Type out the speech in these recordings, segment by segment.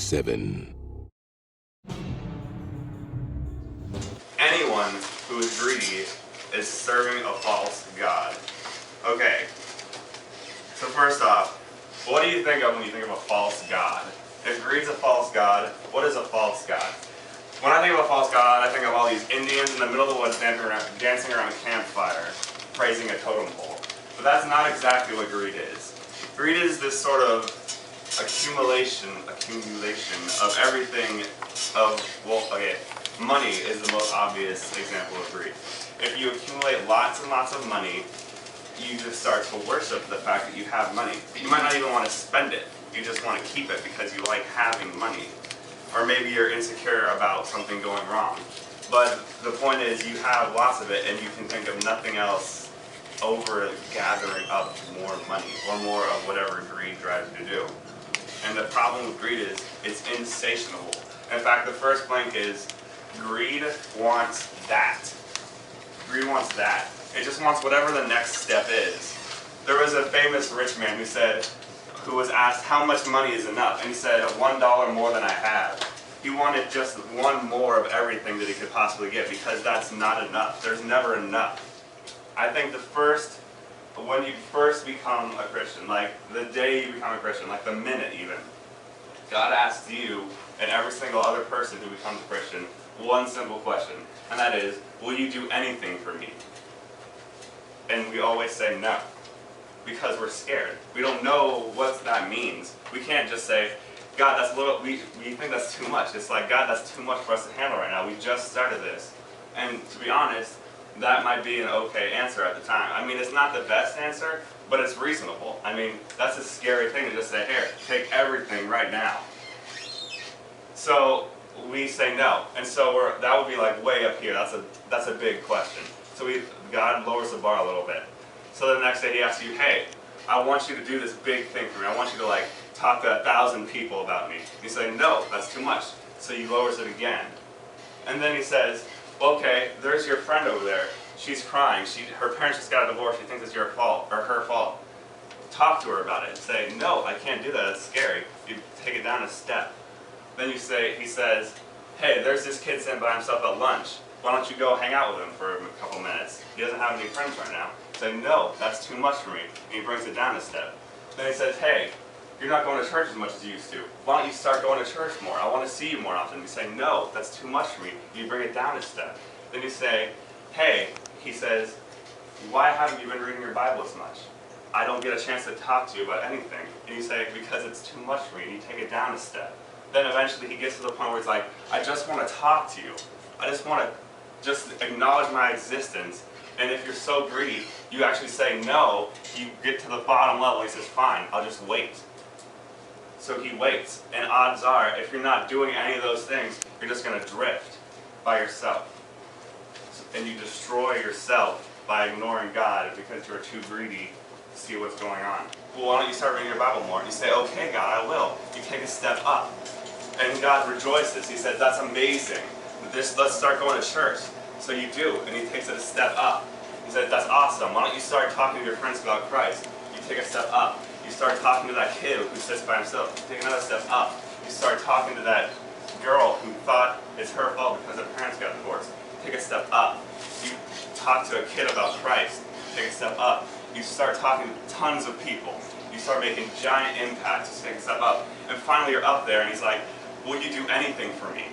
7. Anyone who is greedy is serving a false god. Okay, so first off, what do you think of when you think of a false god? If greed's a false god, what is a false god? When I think of a false god, I think of all these Indians in the middle of the woods dancing around a campfire, praising a totem pole. But that's not exactly what greed is. Greed is this sort of accumulation of everything money is the most obvious example of greed. If you accumulate lots and lots of money, you just start to worship the fact that you have money. You might not even want to spend it. You just want to keep it because you like having money. Or maybe you're insecure about something going wrong. But the point is you have lots of it and you can think of nothing else over gathering up more money or more of whatever greed drives you to do. And the problem with greed is it's insatiable. In fact, the first blank is greed wants that. Greed wants that. It just wants whatever the next step is. There was a famous rich man who was asked how much money is enough, and he said $1 more than I have. He wanted just one more of everything that he could possibly get because that's not enough. There's never enough. I think when you first become a Christian, like the day you become a Christian, like the minute even, God asks you and every single other person who becomes a Christian one simple question, and that is, will you do anything for me? And we always say no, because we're scared. We don't know what that means. We can't just say, God, that's we think that's too much. It's like, God, that's too much for us to handle right now. We just started this. And to be honest, that might be an okay answer at the time. I mean, it's not the best answer, but it's reasonable. I mean, that's a scary thing to just say, here, take everything right now. So we say no. And so that would be like way up here. That's a big question. So God lowers the bar a little bit. So the next day he asks you, hey, I want you to do this big thing for me. I want you to talk to 1,000 people about me. You say, no, that's too much. So he lowers it again. And then he says, okay, there's your friend over there. She's crying. Her parents just got a divorce. She thinks it's your fault or her fault. Talk to her about it. Say, no, I can't do that. It's scary. You take it down a step. Then he says, hey, there's this kid sitting by himself at lunch. Why don't you go hang out with him for a couple minutes? He doesn't have any friends right now. Say, no, that's too much for me. And he brings it down a step. Then he says, hey, you're not going to church as much as you used to. Why don't you start going to church more? I want to see you more often. You say, no, that's too much for me. You bring it down a step. Then you say, hey, he says, why haven't you been reading your Bible as much? I don't get a chance to talk to you about anything. And you say, because it's too much for me. And you take it down a step. Then eventually he gets to the point where he's like, I just want to talk to you. I just want to just acknowledge my existence. And if you're so greedy, you actually say no, you get to the bottom level, he says, fine, I'll just wait. So he waits, and odds are, if you're not doing any of those things, you're just going to drift by yourself. And you destroy yourself by ignoring God because you're too greedy to see what's going on. Well, why don't you start reading your Bible more? And you say, okay, God, I will. You take a step up. And God rejoices. He says, that's amazing. Let's start going to church. So you do, and he takes it a step up. He said, that's awesome. Why don't you start talking to your friends about Christ? You take a step up. You start talking to that kid who sits by himself. You take another step up. You start talking to that girl who thought it's her fault because her parents got divorced. Take a step up. You talk to a kid about Christ. Take a step up. You start talking to tons of people. You start making giant impacts. Take a step up. And finally you're up there and he's like, will you do anything for me?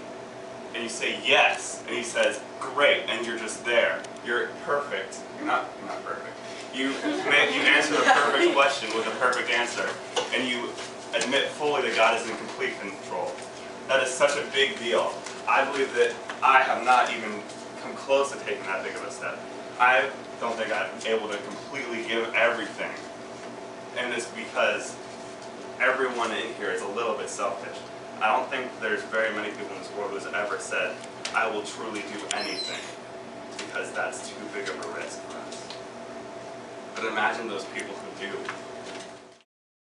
And you say yes, and he says, great, and you're just there. You're perfect. You're not perfect. You answer the perfect question with a perfect answer, and you admit fully that God is in complete control. That is such a big deal. I believe that I have not even come close to taking that big of a step. I don't think I'm able to completely give everything. And it's because everyone in here is a little bit selfish. I don't think there's very many people in this world who's ever said, I will truly do anything, because that's too big of a risk for us. But imagine those people who do.